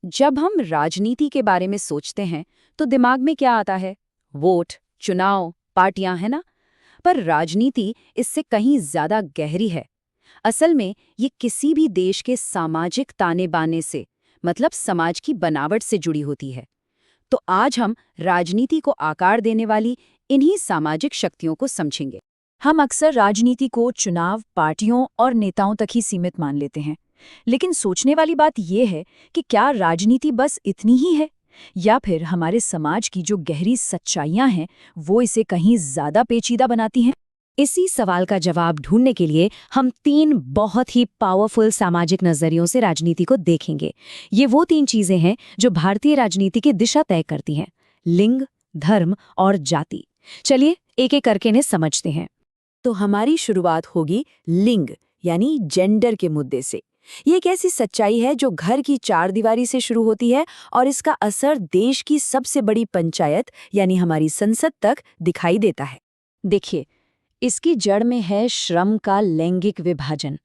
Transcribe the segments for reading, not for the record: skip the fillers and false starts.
जब हम राजनीति के बारे में सोचते हैं तो दिमाग में क्या आता है? वोट, चुनाव, पार्टियां, है ना? पर राजनीति इससे कहीं ज्यादा गहरी है। असल में ये किसी भी देश के सामाजिक ताने बाने से, मतलब समाज की बनावट से जुड़ी होती है। तो आज हम राजनीति को आकार देने वाली इन्हीं सामाजिक शक्तियों को समझेंगे। हम अक्सर राजनीति को चुनाव, पार्टियों और नेताओं तक ही सीमित मान लेते हैं। लेकिन सोचने वाली बात यह है कि क्या राजनीति बस इतनी ही है, या फिर हमारे समाज की जो गहरी सच्चाइयां हैं वो इसे कहीं ज्यादा पेचीदा बनाती हैं? इसी सवाल का जवाब ढूंढने के लिए हम 3 बहुत ही पावरफुल सामाजिक नजरियों से राजनीति को देखेंगे। ये वो 3 चीजें हैं जो भारतीय राजनीति की दिशा तय करती हैं: लिंग, धर्म और जाति। चलिए एक एक करके इन्हें समझते हैं। तो हमारी शुरुआत होगी लिंग यानी जेंडर के मुद्दे से। ये एक ऐसी सच्चाई है जो घर की चारदीवारी से शुरू होती है और इसका असर देश की सबसे बड़ी पंचायत यानी हमारी संसद तक दिखाई देता है। देखिए, इसकी जड़ में है श्रम का लैंगिक विभाजन।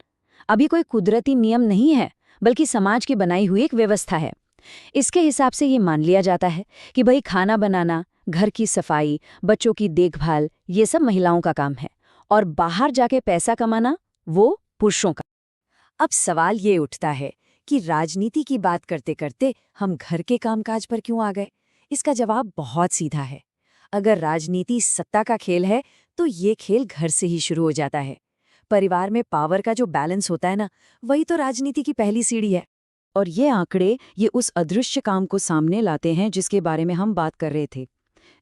अभी कोई कुदरती नियम नहीं है, बल्कि समाज की बनाई हुई एक व्यवस्था है। इसके हिसाब से ये मान लिया जाता है कि भाई खाना बनाना, घर की सफाई, बच्चों की देखभाल, ये सब महिलाओं का काम है, और बाहर जाके पैसा कमाना वो पुरुषों का। अब सवाल ये उठता है कि राजनीति की बात करते करते हम घर के कामकाज पर क्यों आ गए? इसका जवाब बहुत सीधा है। अगर राजनीति सत्ता का खेल है तो ये खेल घर से ही शुरू हो जाता है। परिवार में पावर का जो बैलेंस होता है ना, वही तो राजनीति की पहली सीढ़ी है। और ये आंकड़े ये उस अदृश्य काम को सामने लाते हैं जिसके बारे में हम बात कर रहे थे।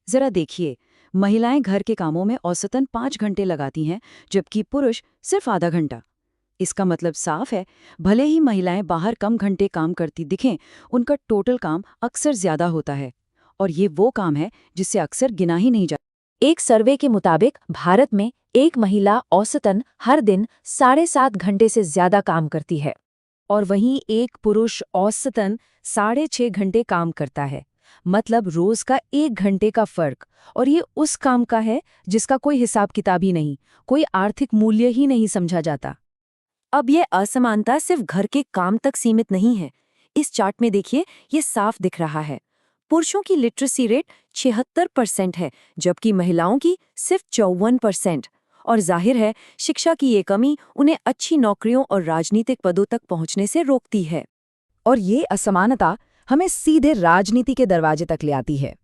जरा देखिए, महिलाएं घर के कामों में औसतन 5 घंटे लगाती हैं, जबकि पुरुष सिर्फ आधा घंटा। इसका मतलब साफ है, भले ही महिलाएं बाहर कम घंटे काम करती दिखें, उनका टोटल काम अक्सर ज्यादा होता है। और ये वो काम है जिससे अक्सर गिना ही नहीं जाता। एक सर्वे के मुताबिक भारत में एक महिला औसतन हर दिन 7.5 घंटे से ज्यादा काम करती है, और वहीं एक पुरुष औसतन 6.5 घंटे काम करता है। मतलब रोज का 1 घंटे का फर्क। और ये उस काम का है जिसका कोई हिसाब किताब ही नहीं, कोई आर्थिक मूल्य ही नहीं समझा जाता। अब ये असमानता सिर्फ घर के काम तक सीमित नहीं है। इस चार्ट में देखिए, ये साफ दिख रहा है। पुरुषों की लिटरेसी रेट 76% है, जबकि महिलाओं की सिर्फ 54%। और जाहिर है, शिक्षा की ये कमी उन्हें अच्छी नौकरियों और राजनीतिक पदों तक पहुंचने से रोकती है। और ये असमानता हमें सीधे राजनीति के दरवाजे तक ले आती है।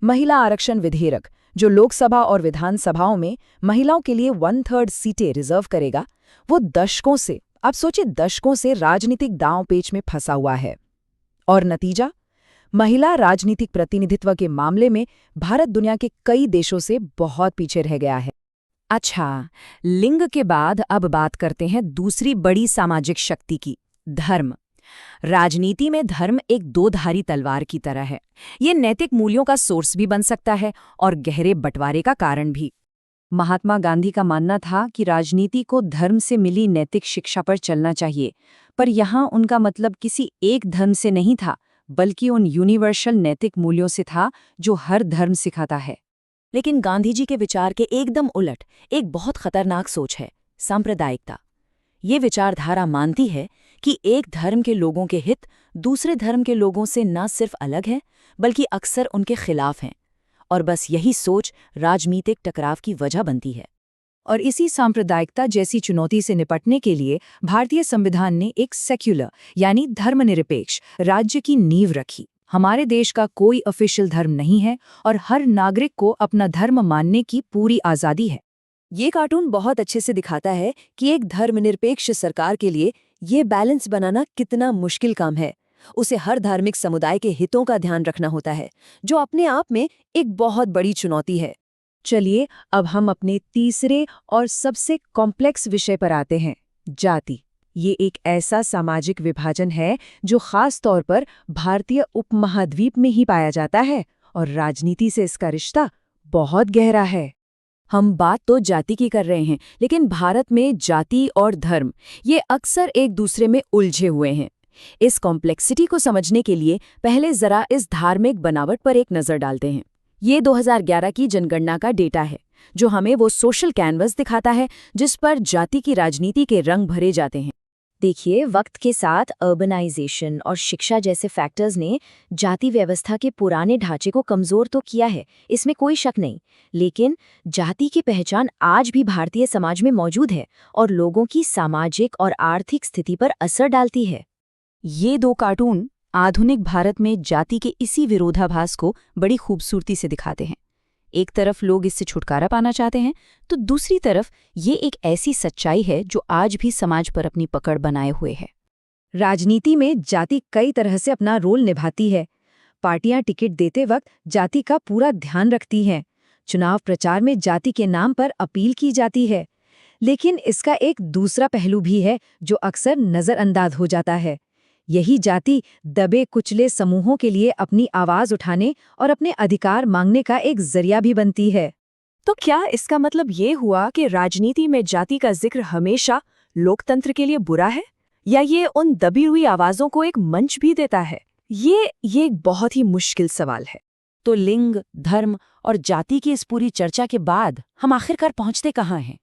महिला आरक्षण विधेयक, जो लोकसभा और विधानसभाओं में महिलाओं के लिए 1/3 सीटें रिजर्व करेगा, वो दशकों से, आप सोचिए दशकों से राजनीतिक दांव-पेच में फंसा हुआ है। और नतीजा, महिला राजनीतिक प्रतिनिधित्व के मामले में भारत दुनिया के कई देशों से बहुत पीछे रह गया है। अच्छा, लिंग के बाद अब बात करते हैं दूसरी बड़ी सामाजिक शक्ति की, धर्म। राजनीति में धर्म एक दोधारी तलवार की तरह है। ये नैतिक मूल्यों का सोर्स भी बन सकता है और गहरे बंटवारे का कारण भी। महात्मा गांधी का मानना था कि राजनीति को धर्म से मिली नैतिक शिक्षा पर चलना चाहिए, पर यहाँ उनका मतलब किसी एक धर्म से नहीं था, बल्कि उन यूनिवर्सल नैतिक मूल्यों से था जो हर धर्म सिखाता है। लेकिन गांधी जी के विचार के एकदम उलट एक बहुत खतरनाक सोच है, सांप्रदायिकता। ये विचारधारा मानती है कि एक धर्म के लोगों के हित दूसरे धर्म के लोगों से न सिर्फ अलग हैं, बल्कि अक्सर उनके खिलाफ हैं। और बस यही सोच राजनीतिक टकराव की वजह बनती है। और इसी सांप्रदायिकता जैसी चुनौती से निपटने के लिए भारतीय संविधान ने एक सेक्युलर यानी धर्मनिरपेक्ष राज्य की नींव रखी। हमारे देश का कोई ऑफिशियल धर्म नहीं है और हर नागरिक को अपना धर्म मानने की पूरी आज़ादी है। ये कार्टून बहुत अच्छे से दिखाता है कि एक धर्मनिरपेक्ष सरकार के लिए ये बैलेंस बनाना कितना मुश्किल काम है। उसे हर धार्मिक समुदाय के हितों का ध्यान रखना होता है, जो अपने आप में एक बहुत बड़ी चुनौती है। चलिए अब हम अपने तीसरे और सबसे कॉम्प्लेक्स विषय पर आते हैं, जाति। ये एक ऐसा सामाजिक विभाजन है जो खास तौर पर भारतीय उपमहाद्वीप में ही पाया जाता है, और राजनीति से इसका रिश्ता बहुत गहरा है। हम बात तो जाति की कर रहे हैं, लेकिन भारत में जाति और धर्म ये अक्सर एक दूसरे में उलझे हुए हैं। इस कॉम्प्लेक्सिटी को समझने के लिए पहले जरा इस धार्मिक बनावट पर एक नज़र डालते हैं। ये 2011 की जनगणना का डेटा है, जो हमें वो सोशल कैनवस दिखाता है जिस पर जाति की राजनीति के रंग भरे जाते हैं। देखिए, वक्त के साथ अर्बनाइजेशन और शिक्षा जैसे फैक्टर्स ने जाति व्यवस्था के पुराने ढांचे को कमजोर तो किया है, इसमें कोई शक नहीं। लेकिन जाति की पहचान आज भी भारतीय समाज में मौजूद है और लोगों की सामाजिक और आर्थिक स्थिति पर असर डालती है। ये दो कार्टून आधुनिक भारत में जाति के इसी विरोधाभास को बड़ी खूबसूरती से दिखाते हैं। एक तरफ लोग इससे छुटकारा पाना चाहते हैं, तो दूसरी तरफ ये एक ऐसी सच्चाई है जो आज भी समाज पर अपनी पकड़ बनाए हुए है। राजनीति में जाति कई तरह से अपना रोल निभाती है। पार्टियां टिकट देते वक्त जाति का पूरा ध्यान रखती हैं। चुनाव प्रचार में जाति के नाम पर अपील की जाती है। लेकिन इसका एक दूसरा पहलू भी है जो अक्सर नज़रअंदाज हो जाता है। यही जाति दबे कुचले समूहों के लिए अपनी आवाज उठाने और अपने अधिकार मांगने का एक जरिया भी बनती है। तो क्या इसका मतलब ये हुआ कि राजनीति में जाति का जिक्र हमेशा लोकतंत्र के लिए बुरा है, या ये उन दबी हुई आवाजों को एक मंच भी देता है? ये एक बहुत ही मुश्किल सवाल है। तो लिंग, धर्म और जाति की इस पूरी चर्चा के बाद हम आखिरकार पहुंचते कहाँ हैं?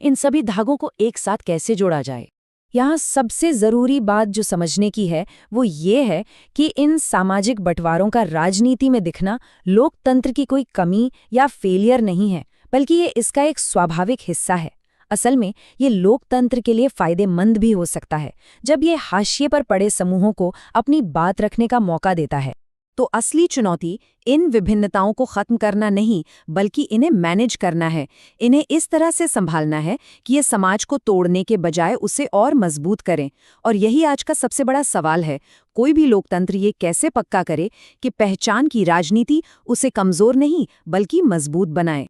इन सभी धागों को एक साथ कैसे जोड़ा जाए? यहाँ सबसे ज़रूरी बात जो समझने की है वो ये है कि इन सामाजिक बंटवारों का राजनीति में दिखना लोकतंत्र की कोई कमी या फेलियर नहीं है, बल्कि ये इसका एक स्वाभाविक हिस्सा है। असल में ये लोकतंत्र के लिए फायदेमंद भी हो सकता है जब ये हाशिए पर पड़े समूहों को अपनी बात रखने का मौका देता है। तो असली चुनौती इन विभिन्नताओं को खत्म करना नहीं, बल्कि इन्हें मैनेज करना है। इन्हें इस तरह से संभालना है कि ये समाज को तोड़ने के बजाय उसे और मजबूत करें। और यही आज का सबसे बड़ा सवाल है। कोई भी लोकतंत्र ये कैसे पक्का करे कि पहचान की राजनीति उसे कमजोर नहीं बल्कि मजबूत बनाए।